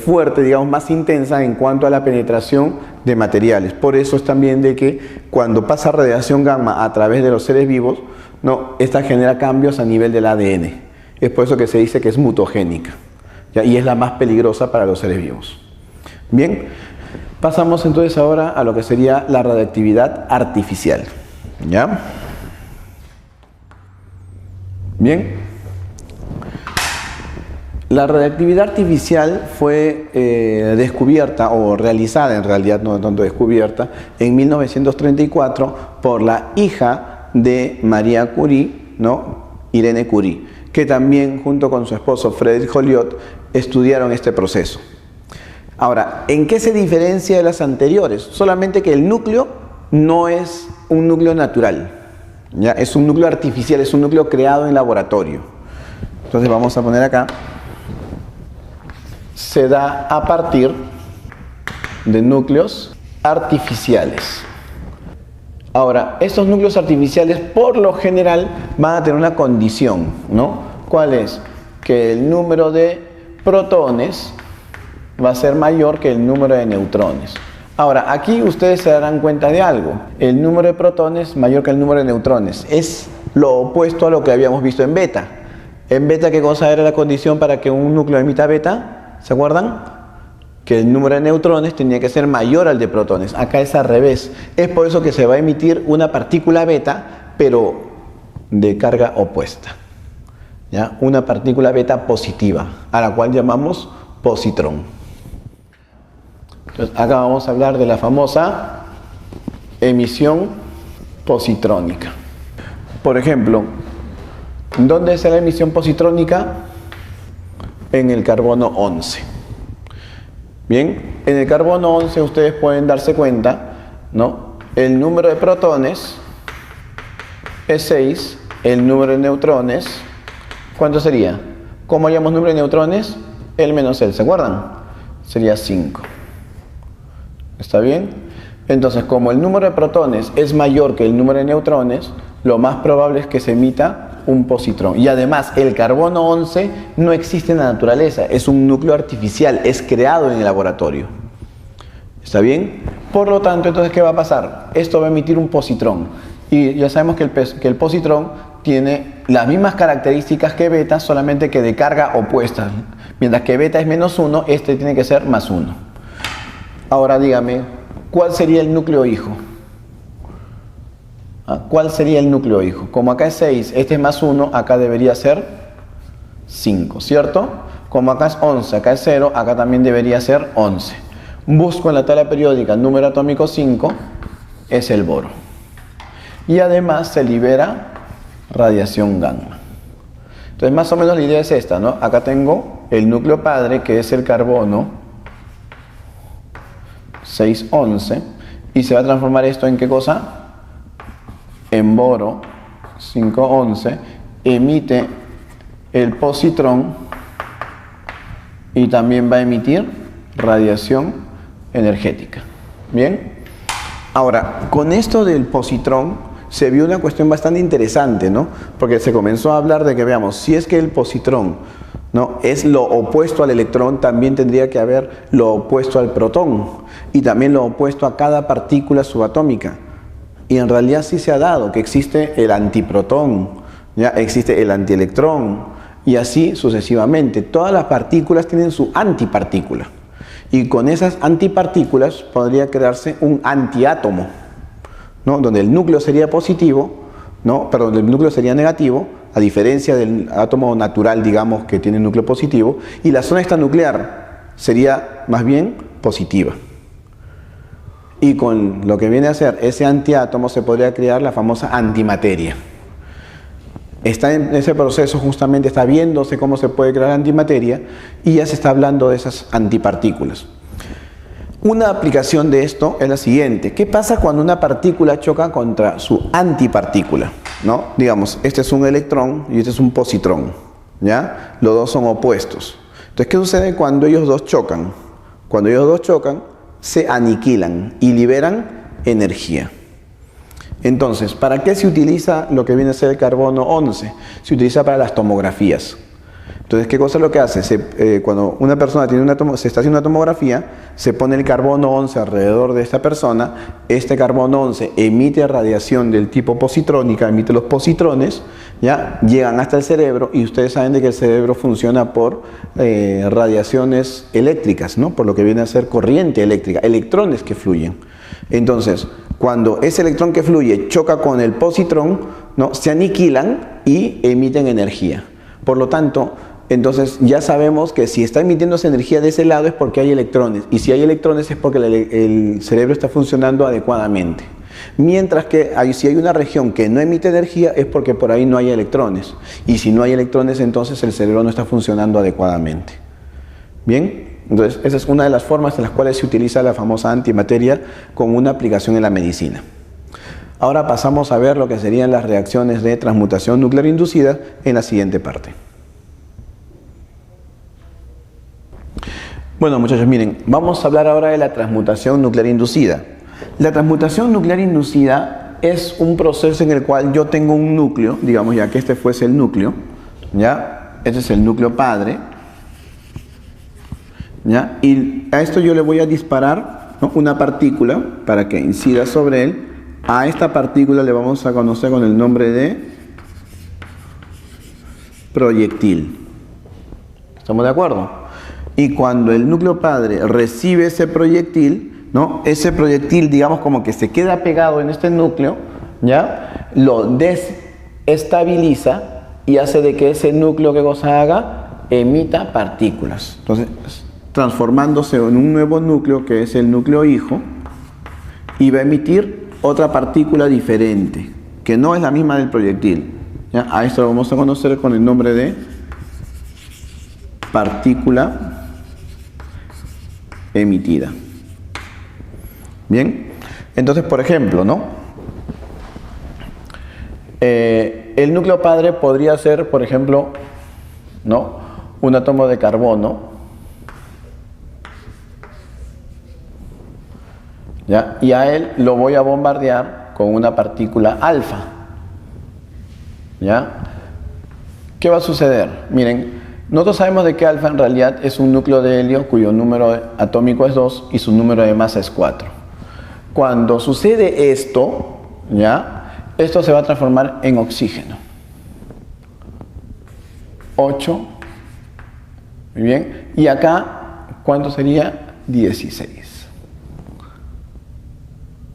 fuerte, digamos, más intensa en cuanto a la penetración de materiales. Por eso es también de que cuando pasa radiación gamma a través de los seres vivos, ¿no?, esta genera cambios a nivel del ADN. Es por eso que se dice que es mutagénica, ¿ya? Y es la más peligrosa para los seres vivos. Bien, pasamos entonces ahora a lo que sería la radiactividad artificial, ¿ya? Bien, la radiactividad artificial fue descubierta, o realizada en realidad, no tanto descubierta, en 1934 por la hija de María Curie, ¿no?, Irene Curie, que también junto con su esposo Frédéric Joliot estudiaron este proceso. Ahora, ¿en qué se diferencia de las anteriores? Solamente que el núcleo no es un núcleo natural, ¿ya? Es un núcleo artificial, es un núcleo creado en laboratorio. Entonces vamos a poner acá, se da a partir de núcleos artificiales. Ahora, estos núcleos artificiales por lo general van a tener una condición, ¿no? ¿Cuál es? Que el número de protones va a ser mayor que el número de neutrones. Ahora, aquí ustedes se darán cuenta de algo. El número de protones mayor que el número de neutrones. Es lo opuesto a lo que habíamos visto en beta. En beta, ¿qué cosa era la condición para que un núcleo emita beta? ¿Se acuerdan? Que el número de neutrones tenía que ser mayor al de protones. Acá es al revés. Es por eso que se va a emitir una partícula beta, pero de carga opuesta, ¿ya? Una partícula beta positiva, a la cual llamamos positrón. Entonces, acá vamos a hablar de la famosa emisión positrónica. Por ejemplo, ¿dónde es la emisión positrónica? En el carbono 11. Bien, en el carbono 11 ustedes pueden darse cuenta, ¿no? El número de protones es 6, el número de neutrones, ¿cuánto sería? ¿Cómo hallamos número de neutrones? El menos el, ¿se acuerdan? Sería 5. ¿Está bien? Entonces, como el número de protones es mayor que el número de neutrones, lo más probable es que se emita un positrón. Y además, el carbono 11 no existe en la naturaleza, es un núcleo artificial, es creado en el laboratorio. ¿Está bien? Por lo tanto, entonces, ¿qué va a pasar? Esto va a emitir un positrón. Y ya sabemos que el positrón tiene las mismas características que beta, solamente que de carga opuesta. Mientras que beta es menos 1, este tiene que ser más 1. Ahora dígame, ¿cuál sería el núcleo hijo? ¿Cuál sería el núcleo hijo? Como acá es 6, este es más 1, acá debería ser 5, ¿cierto? Como acá es 11, acá es 0, acá también debería ser 11. Busco en la tabla periódica el número atómico 5, es el boro. Y además se libera radiación gamma. Entonces más o menos la idea es esta, ¿no? Acá tengo el núcleo padre, que es el carbono 611, y se va a transformar esto en ¿qué cosa? En boro 511, emite el positrón y también va a emitir radiación energética. ¿Bien? Ahora, con esto del positrón se vio una cuestión bastante interesante, ¿no? Porque se comenzó a hablar de que, veamos, si es que el positrón, ¿no?, es lo opuesto al electrón, también tendría que haber lo opuesto al protón y también lo opuesto a cada partícula subatómica. Y en realidad sí se ha dado que existe el antiprotón, ¿ya? Existe el antielectrón y así sucesivamente. Todas las partículas tienen su antipartícula y con esas antipartículas podría crearse un antiátomo, ¿no?, donde el núcleo sería positivo, ¿no? Perdón, el núcleo sería negativo, a diferencia del átomo natural, digamos, que tiene núcleo positivo, y la zona extranuclear sería más bien positiva. Y con lo que viene a ser ese antiátomo se podría crear la famosa antimateria. Está en ese proceso, justamente está viéndose cómo se puede crear antimateria y ya se está hablando de esas antipartículas. Una aplicación de esto es la siguiente. ¿Qué pasa cuando una partícula choca contra su antipartícula? ¿No? Digamos, este es un electrón y este es un positrón, ¿ya? Los dos son opuestos. Entonces, ¿qué sucede cuando ellos dos chocan? Cuando ellos dos chocan, se aniquilan y liberan energía. Entonces, ¿para qué se utiliza lo que viene a ser el carbono 11? Se utiliza para las tomografías. Entonces, ¿qué cosa es lo que hace? Cuando una persona se está haciendo una tomografía, se pone el carbono 11 alrededor de esta persona, este carbono 11 emite radiación del tipo positrónica, emite los positrones, ¿ya? Llegan hasta el cerebro y ustedes saben de que el cerebro funciona por radiaciones eléctricas, ¿no? Por lo que viene a ser corriente eléctrica, electrones que fluyen. Entonces, cuando ese electrón que fluye choca con el positrón, ¿no?, se aniquilan y emiten energía. Por lo tanto, entonces ya sabemos que si está emitiéndose energía de ese lado es porque hay electrones, y si hay electrones es porque el cerebro está funcionando adecuadamente. Mientras que si hay una región que no emite energía es porque por ahí no hay electrones, y si no hay electrones entonces el cerebro no está funcionando adecuadamente. ¿Bien? Entonces esa es una de las formas en las cuales se utiliza la famosa antimateria con una aplicación en la medicina. Ahora pasamos a ver lo que serían las reacciones de transmutación nuclear inducida en la siguiente parte. Bueno, muchachos, miren, vamos a hablar ahora de la transmutación nuclear inducida. La transmutación nuclear inducida es un proceso en el cual yo tengo un núcleo, digamos ya que este fuese el núcleo, ¿ya? Este es el núcleo padre, ¿ya? Y a esto yo le voy a disparar, ¿no?, una partícula para que incida sobre él. A esta partícula le vamos a conocer con el nombre de proyectil. ¿Estamos de acuerdo? Y cuando el núcleo padre recibe ese proyectil, ¿no?, ese proyectil, digamos, como que se queda pegado en este núcleo, ¿ya?, lo desestabiliza y hace de que ese núcleo, ¿qué cosa haga? Emita partículas. Entonces, transformándose en un nuevo núcleo que es el núcleo hijo, y va a emitir otra partícula diferente, que no es la misma del proyectil, ¿ya? A esto lo vamos a conocer con el nombre de partícula emitida. Bien, entonces, por ejemplo, ¿no?, El núcleo padre podría ser, por ejemplo, ¿no?, un átomo de carbono, ¿ya? Y a él lo voy a bombardear con una partícula alfa, ¿ya? ¿Qué va a suceder? Miren, nosotros sabemos de que alfa en realidad es un núcleo de helio cuyo número atómico es 2 y su número de masa es 4. Cuando sucede esto, ¿ya?, esto se va a transformar en oxígeno. 8. Muy bien. Y acá, ¿cuánto sería? 16.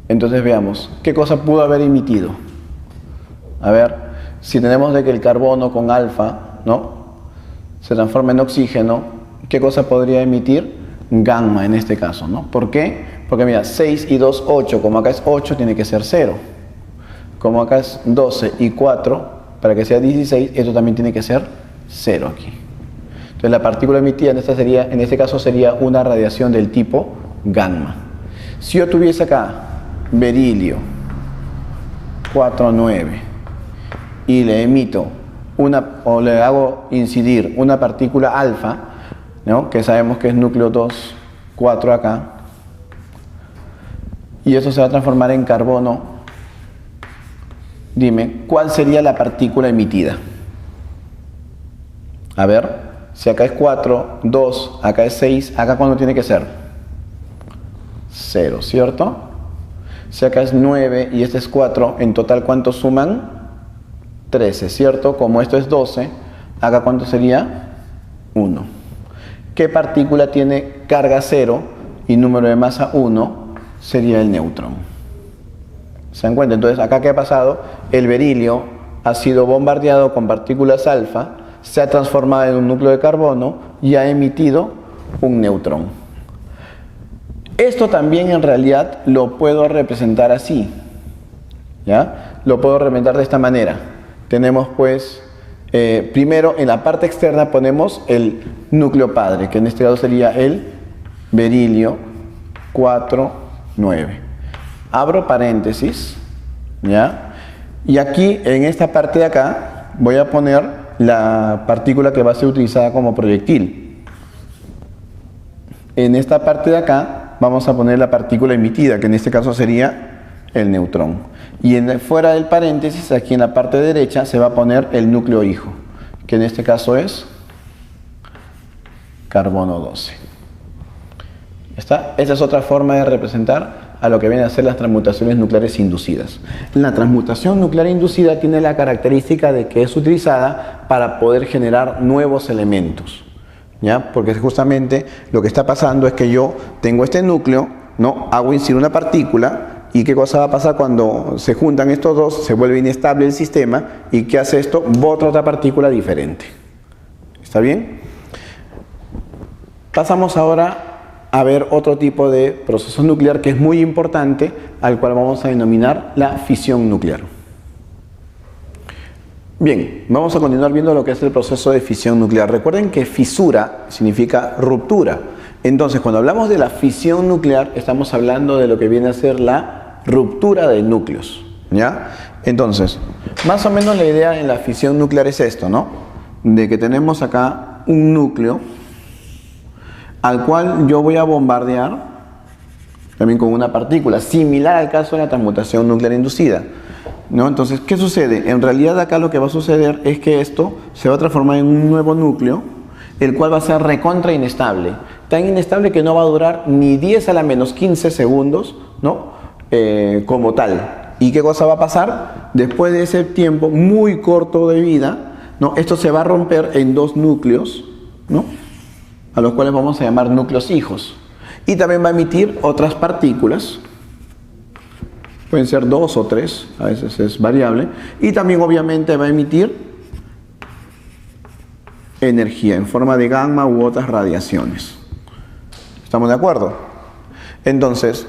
Entonces veamos, ¿qué cosa pudo haber emitido? A ver, si tenemos de que el carbono con alfa, ¿no?, se transforma en oxígeno, ¿qué cosa podría emitir? Gamma en este caso, ¿no? ¿Por qué? Porque mira, 6 y 2, 8. Como acá es 8, tiene que ser 0. Como acá es 12 y 4, para que sea 16, esto también tiene que ser 0 aquí. Entonces la partícula emitida en este caso sería una radiación del tipo gamma. Si yo tuviese acá berilio 49 y le emito o le hago incidir una partícula alfa, ¿no?, que sabemos que es núcleo 2, 4 acá, y eso se va a transformar en carbono, dime, ¿cuál sería la partícula emitida? A ver, si acá es 4, 2, acá es 6, acá ¿cuándo tiene que ser? 0, ¿cierto? Si acá es 9 y este es 4, en total ¿cuántos suman? 13, ¿cierto? Como esto es 12, acá ¿cuánto sería? 1. ¿Qué partícula tiene carga 0 y número de masa 1? Sería el neutrón. ¿Se dan cuenta? Entonces, acá ¿qué ha pasado? El berilio ha sido bombardeado con partículas alfa, se ha transformado en un núcleo de carbono y ha emitido un neutrón. Esto también en realidad lo puedo representar así, ¿ya? Lo puedo representar de esta manera. Tenemos pues, primero en la parte externa ponemos el núcleo padre, que en este caso sería el berilio 4, 9. Abro paréntesis, ¿ya? Y aquí, en esta parte de acá, voy a poner la partícula que va a ser utilizada como proyectil. En esta parte de acá, vamos a poner la partícula emitida, que en este caso sería el neutrón. Y fuera del paréntesis, aquí en la parte derecha, se va a poner el núcleo hijo, que en este caso es carbono 12. ¿Está? Esa es otra forma de representar a lo que vienen a ser las transmutaciones nucleares inducidas. La transmutación nuclear inducida tiene la característica de que es utilizada para poder generar nuevos elementos, ¿ya? Porque justamente lo que está pasando es que yo tengo este núcleo, ¿no?, hago incidir una partícula, y ¿qué cosa va a pasar cuando se juntan estos dos? Se vuelve inestable el sistema, y ¿qué hace esto? Bota otra partícula diferente. ¿Está bien? Pasamos ahora a ver otro tipo de proceso nuclear que es muy importante, al cual vamos a denominar la fisión nuclear. Bien, vamos a continuar viendo lo que es el proceso de fisión nuclear. Recuerden que fisura significa ruptura. Entonces, cuando hablamos de la fisión nuclear, estamos hablando de lo que viene a ser la ruptura de núcleos, ¿ya? Entonces, más o menos la idea en la fisión nuclear es esto, ¿no? De que tenemos acá un núcleo al cual yo voy a bombardear también con una partícula, similar al caso de la transmutación nuclear inducida, ¿no? Entonces, ¿qué sucede? En realidad acá lo que va a suceder es que esto se va a transformar en un nuevo núcleo, el cual va a ser recontra inestable, tan inestable que no va a durar ni 10 a la menos 15 segundos, ¿no? Como tal. ¿Y qué cosa va a pasar? Después de ese tiempo muy corto de vida, ¿no?, esto se va a romper en dos núcleos, ¿no?, a los cuales vamos a llamar núcleos hijos. Y también va a emitir otras partículas, pueden ser 2 o 3, a veces es variable, y también obviamente va a emitir energía en forma de gamma u otras radiaciones. ¿Estamos de acuerdo? Entonces,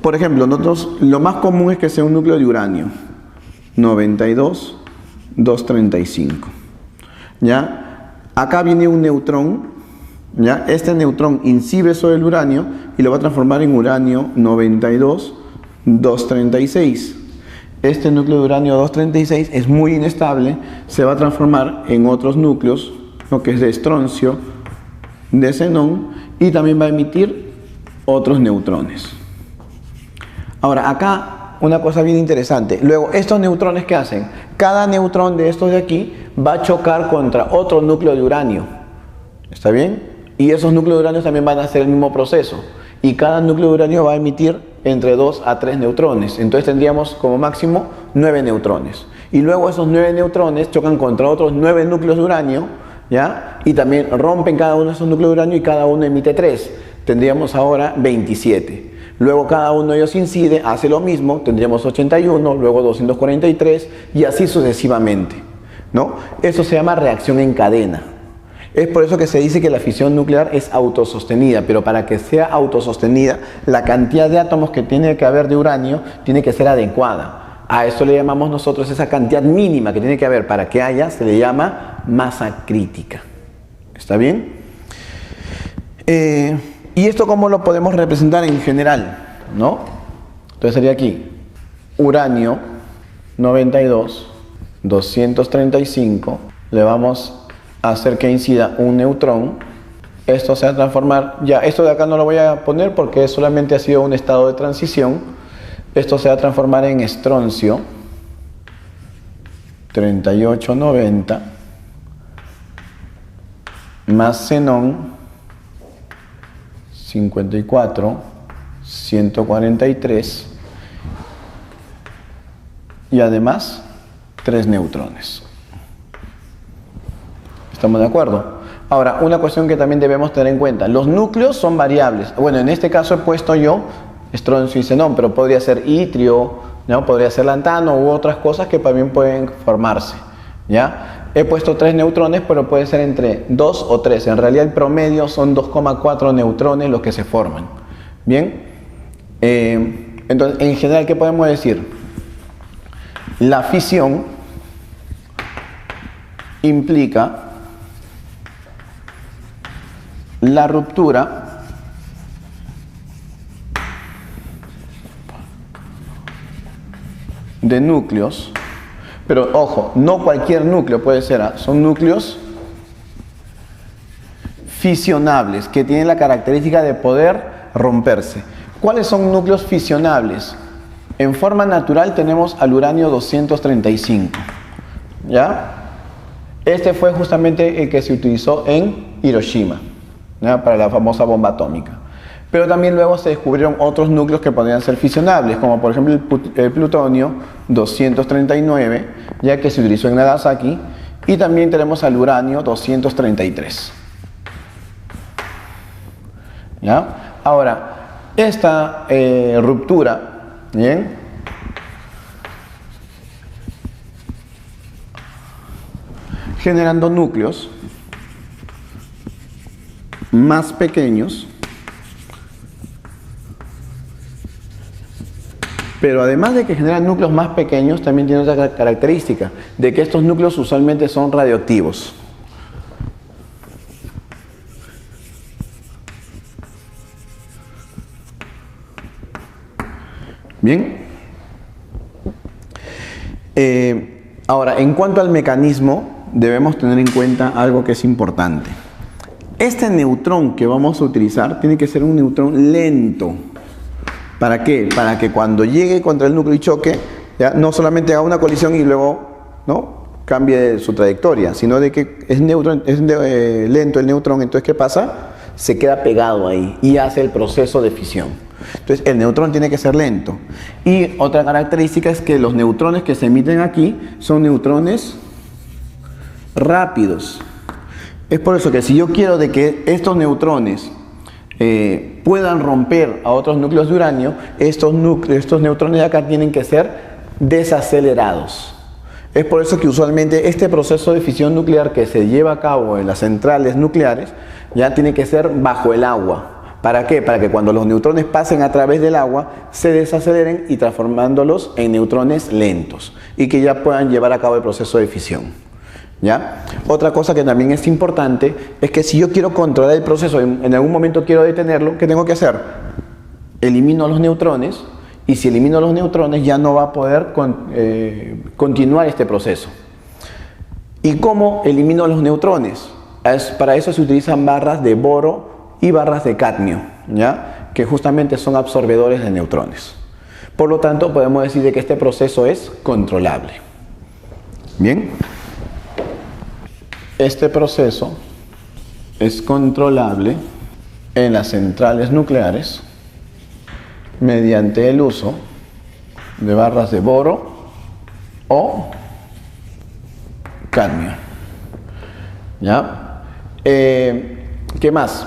por ejemplo, nosotros lo más común es que sea un núcleo de uranio, 92, 235. ¿Ya? Acá viene un neutrón, ¿ya? Este neutrón incide sobre el uranio y lo va a transformar en uranio 92, 236. este núcleo de uranio 236 es muy inestable, se va a transformar en otros núcleos, lo que es de estroncio, de xenón, y también va a emitir otros neutrones. Ahora, acá una cosa bien interesante. Luego, estos neutrones, ¿qué hacen? Cada neutrón de estos de aquí va a chocar contra otro núcleo de uranio. ¿Está bien? Y esos núcleos de uranio también van a hacer el mismo proceso. Y cada núcleo de uranio va a emitir entre 2 a 3 neutrones. Entonces tendríamos como máximo 9 neutrones. Y luego esos 9 neutrones chocan contra otros 9 núcleos de uranio, ¿ya? Y también rompen cada uno de esos núcleos de uranio y cada uno emite 3. Tendríamos ahora 27. Luego cada uno de ellos incide, hace lo mismo, tendríamos 81, luego 243 y así sucesivamente, ¿no? Eso se llama reacción en cadena. Es por eso que se dice que la fisión nuclear es autosostenida, pero para que sea autosostenida, la cantidad de átomos que tiene que haber de uranio tiene que ser adecuada. A eso le llamamos nosotros esa cantidad mínima que tiene que haber para que haya, se le llama masa crítica. ¿Está bien? ¿Y esto cómo lo podemos representar en general? ¿No? Entonces sería aquí, uranio 92, 235, le vamos a hacer que incida un neutrón. Esto se va a transformar, ya esto de acá no lo voy a poner porque solamente ha sido un estado de transición. Esto se va a transformar en estroncio 3890 más xenón 54 143 y además 3 neutrones. ¿Estamos de acuerdo? Ahora, una cuestión que también debemos tener en cuenta. Los núcleos son variables. Bueno, en este caso he puesto yo estroncio y xenón, pero podría ser itrio, ¿no? Podría ser lantano u otras cosas que también pueden formarse, ¿ya? He puesto 3 neutrones, pero puede ser entre 2 o 3. En realidad el promedio son 2,4 neutrones los que se forman. ¿Bien? Entonces, en general, ¿qué podemos decir? La fisión implica la ruptura de núcleos, pero ojo, no cualquier núcleo puede ser, son núcleos fisionables que tienen la característica de poder romperse. ¿Cuáles son núcleos fisionables? En forma natural tenemos al uranio 235, ¿ya? Este fue justamente el que se utilizó en Hiroshima, ¿ya? Para la famosa bomba atómica. Pero también luego se descubrieron otros núcleos que podrían ser fisionables, como por ejemplo el plutonio 239, ya que se utilizó en Nagasaki, y también tenemos al uranio 233. ¿Ya? Ahora, esta ruptura, ¿bien? Generando núcleos más pequeños, pero además de que generan núcleos más pequeños, también tiene otra característica, de que estos núcleos usualmente son radioactivos. Bien. Ahora, en cuanto al mecanismo, debemos tener en cuenta algo que es importante. Este neutrón que vamos a utilizar tiene que ser un neutrón lento. ¿Para qué? Para que cuando llegue contra el núcleo y choque, ya, no solamente haga una colisión y luego, ¿no?, cambie su trayectoria, sino de que es lento el neutrón. Entonces, ¿qué pasa? Se queda pegado ahí y hace el proceso de fisión. Entonces, el neutrón tiene que ser lento. Y otra característica es que los neutrones que se emiten aquí son neutrones rápidos. Es por eso que si yo quiero de que estos neutrones puedan romper a otros núcleos de uranio, estos neutrones de acá tienen que ser desacelerados. Es por eso que usualmente este proceso de fisión nuclear que se lleva a cabo en las centrales nucleares ya tiene que ser bajo el agua. ¿Para qué? Para que cuando los neutrones pasen a través del agua se desaceleren y transformándolos en neutrones lentos y que ya puedan llevar a cabo el proceso de fisión. ¿Ya? Otra cosa que también es importante es que si yo quiero controlar el proceso, en algún momento quiero detenerlo, ¿qué tengo que hacer? Elimino los neutrones Y si elimino los neutrones ya no va a poder continuar este proceso. ¿Y cómo elimino los neutrones? Para eso se utilizan barras de boro y barras de cadmio, ¿ya? Que justamente son absorbedores de neutrones. Por lo tanto, podemos decir de que este proceso es controlable. Bien. Este proceso es controlable en las centrales nucleares mediante el uso de barras de boro o cadmio. ¿Ya? ¿Qué más?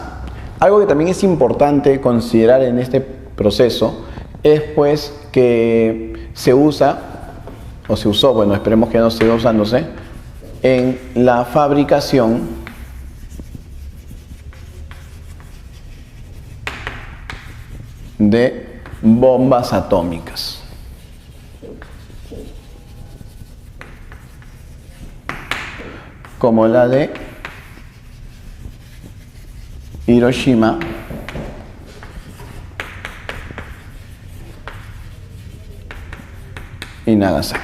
Algo que también es importante considerar en este proceso es pues que se usa, o se usó, bueno, esperemos que no siga usándose, en la fabricación de bombas atómicas. Como la de Hiroshima y Nagasaki.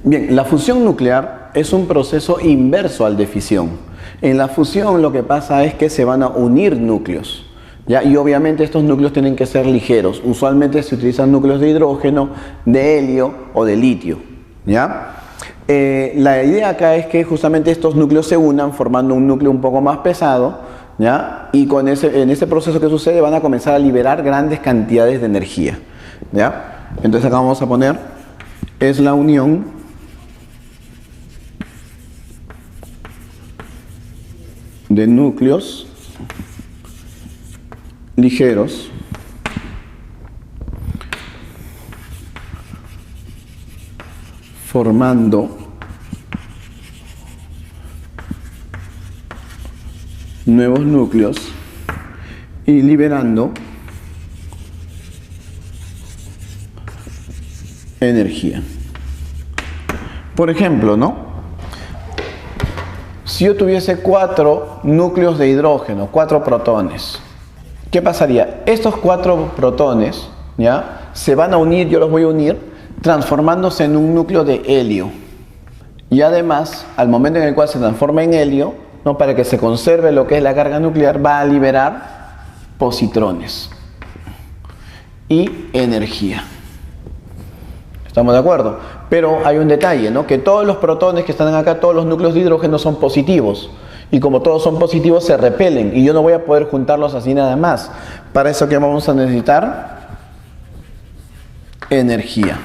Bien, la fusión nuclear es un proceso inverso al de fisión. En la fusión lo que pasa es que se van a unir núcleos, ¿ya? Y obviamente estos núcleos tienen que ser ligeros. Usualmente se utilizan núcleos de hidrógeno, de helio o de litio, ¿ya? La idea acá es que justamente estos núcleos se unan formando un núcleo un poco más pesado, ¿ya? Y en ese proceso que sucede van a comenzar a liberar grandes cantidades de energía, ¿ya? Entonces acá vamos a poner, es la unión de núcleos ligeros formando nuevos núcleos y liberando energía. Por ejemplo, ¿no? Si yo tuviese 4 núcleos de hidrógeno, 4 protones, ¿qué pasaría? Estos 4 protones, ¿ya? Se van a unir, yo los voy a unir, transformándose en un núcleo de helio. Y además, al momento en el cual se transforma en helio, ¿no? Para que se conserve lo que es la carga nuclear, va a liberar positrones y energía. ¿Estamos de acuerdo? Pero hay un detalle, ¿no? Que todos los protones que están acá, todos los núcleos de hidrógeno son positivos. Y como todos son positivos, se repelen. Y yo no voy a poder juntarlos así nada más. Para eso, ¿qué vamos a necesitar? Energía.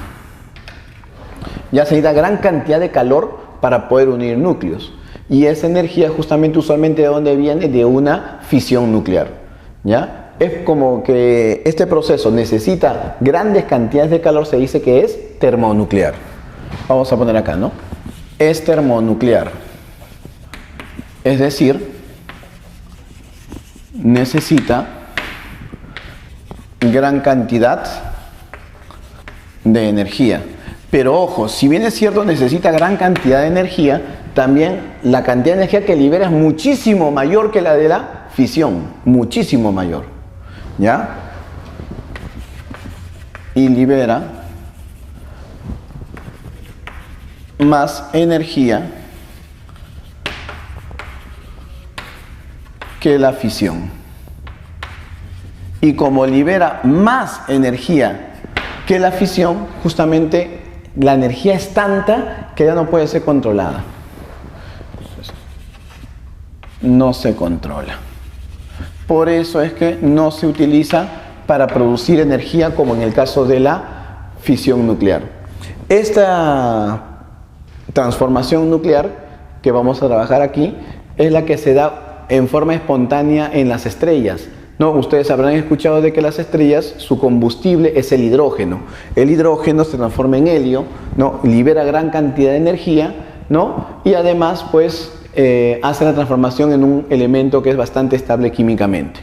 Ya se necesita gran cantidad de calor para poder unir núcleos. Y esa energía justamente usualmente de dónde viene, de una fisión nuclear, ¿ya? Es como que este proceso necesita grandes cantidades de calor, se dice que es termonuclear. Vamos a poner acá, ¿no? Es termonuclear. Es decir, necesita gran cantidad de energía. Pero ojo, si bien es cierto necesita gran cantidad de energía, también la cantidad de energía que libera es muchísimo mayor que la de la fisión, muchísimo mayor, ¿ya? Y libera más energía que la fisión. Y como libera más energía que la fisión, justamente la energía es tanta que ya no puede ser controlada. No se controla. Por eso es que no se utiliza para producir energía como en el caso de la fisión nuclear. Esta transformación nuclear que vamos a trabajar aquí es la que se da en forma espontánea en las estrellas, ¿no? Ustedes habrán escuchado de que las estrellas, su combustible es el hidrógeno. El hidrógeno se transforma en helio, ¿no? Libera gran cantidad de energía, ¿no? Y además, pues, hace la transformación en un elemento que es bastante estable químicamente.